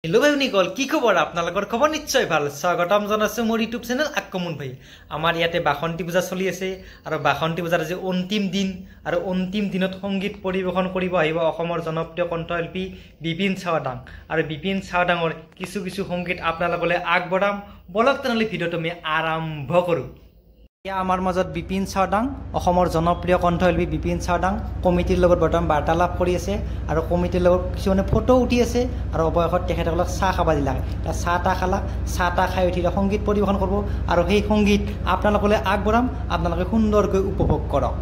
hello भाई निकल की खबर आपनालोकर खबर निश्चय ভাল स्वागतम জানাইছো মোৰ ইউটিউব চ্যানেল আক্ৰমণ ভাই আমাৰ ইয়াতে বাসন্তী পূজা চলি আছে আৰু বাসন্তী পূজাৰ যে অন্তিম দিন আৰু অন্তিম দিনত সংগীত পৰিবেশন কৰিব আহিব অসমৰ জনপ্ৰিয় কণ্ঠশিল্পী বিপিন চাওদাং আৰু বিপিন চাওদাঙৰ কিছু কিছু সংগীত আপোনালোকলৈ আগবঢ়াম বলক তেনেহ'লে ভিডিঅ'টো আমি আৰম্ভ কৰো আমাৰ মাজত বিপিন চাওদাং অসমৰ জনপ্ৰিয় কণ্ঠশিল্পী বিপিন চাওদাং কমিটিৰ লগত বৰ্তমান বাৰ্তালাপ কৰি আছে আৰু কমিটিৰ লগত কিছুমানে ফটো উঠি আছে আৰু অৱশেষত তেখেতসকলক চাহ খাব দিলা চাহ খাই উঠি সংগীত পৰিবেশন কৰিব আৰু সেই সংগীত আপোনালোকলৈ আগবঢ়াম আপোনালোকে সুন্দৰকৈ উপভোগ কৰক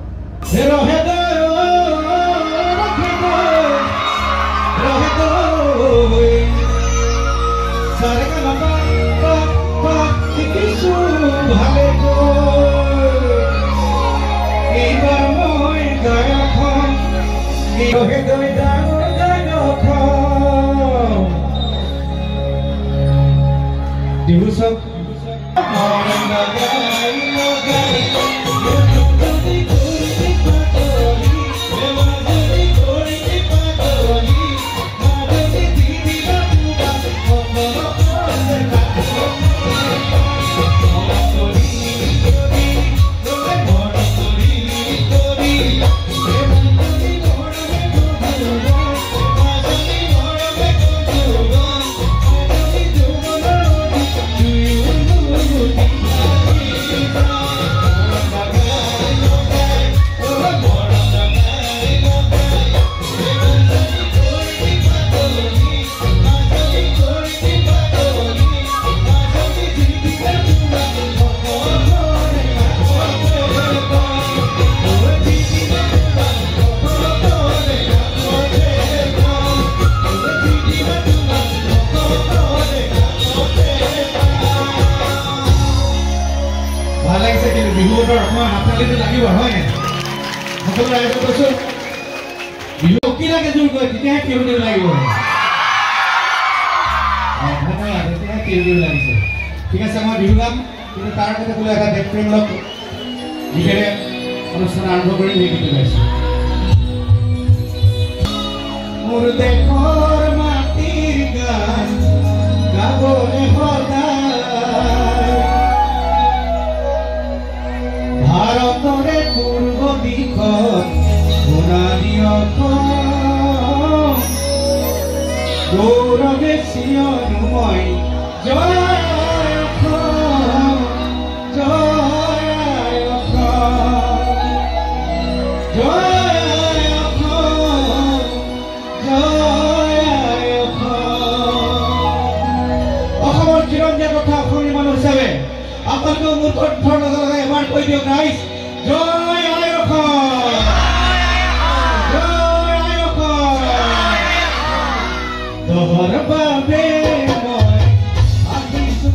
ঠিক আছে মই বিহু গাম কিন্তু তাৰ আগতে বোলে এটা দেশপ্ৰেমমূলক গীতেৰে অনুষ্ঠান আৰম্ভ কৰি এই গীত গাইছোঁ মোৰ দেশৰ মাটিৰ গান গাবলে সদায় ভাৰতৰে পূৰ্ব দিশত সোণালী অসম গৌৰৱে চিয়নোময় জয় আপনাকে মুখত ধৰণৰ লগাই এবাৰ কৈ দিয়ক ৰাইজ জয় আই অসম জয় আই অসম তোহৰ বাবে মই আহিছো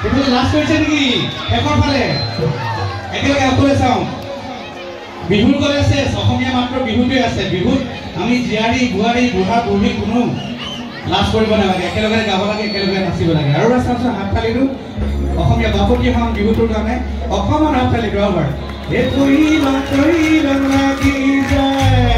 এইফালে লাষ্ট কৰিছে নেকি একৰ ফালে একেলগে সকলোৱে চাওঁ বিহুৰ গলে আছে অসমীয়া মাত্ৰ বিহুটোৱে আছে বিহুত আমি জীয়াৰী বোৱাৰী বুঢ়া বুঢ়ী কোনো লাজ কৰিব নালাগে একেলগে গাব লাগে একেলগে নাচিব লাগে আৰু চাওঁচোন হাত তালিটো অসমীয়া বাপতি সাহোন বিহুটোৰ কাৰণে অকণমান হাত তালিটো আৰু এই কৈলং লাগি যায়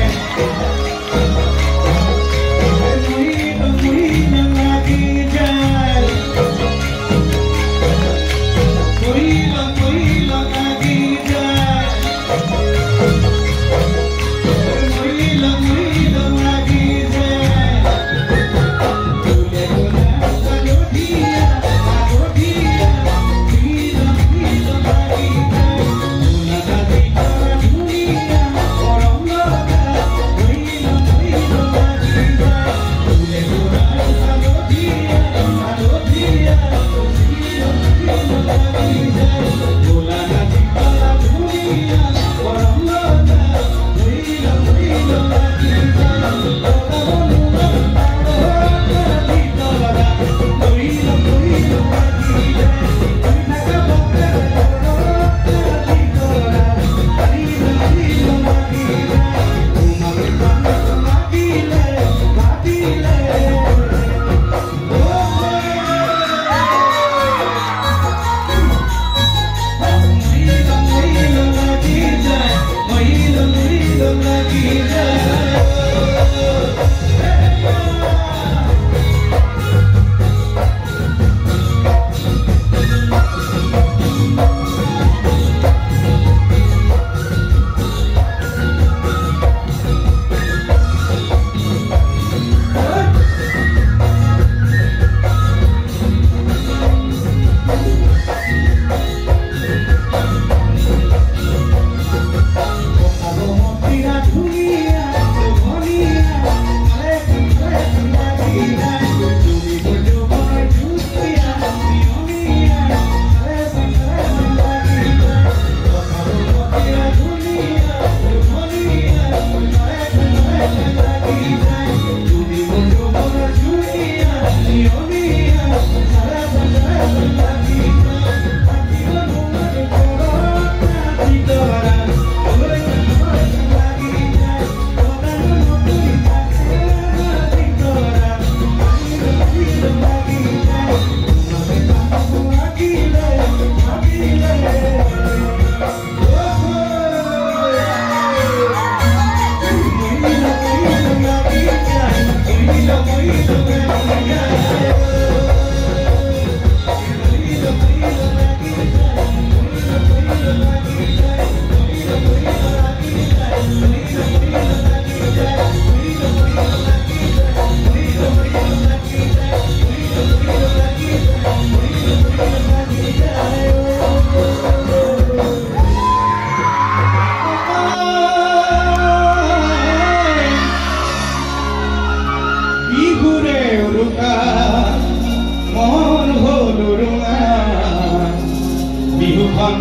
বিহুখন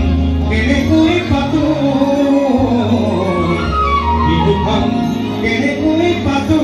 কেনেকৈ পাতো বিহুখন কেনেকৈ পাতো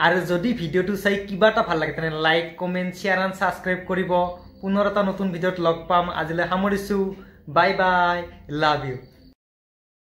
আৰু যদি ভিডিওটো চাই কিবা এটা ভাল লাগে তেনে like comment share and subscribe কৰিব পুনৰ এটা নতুন ভিডিওত লগ পাম আজিলৈ সামৰিছো বাই বাই লাভ ইউ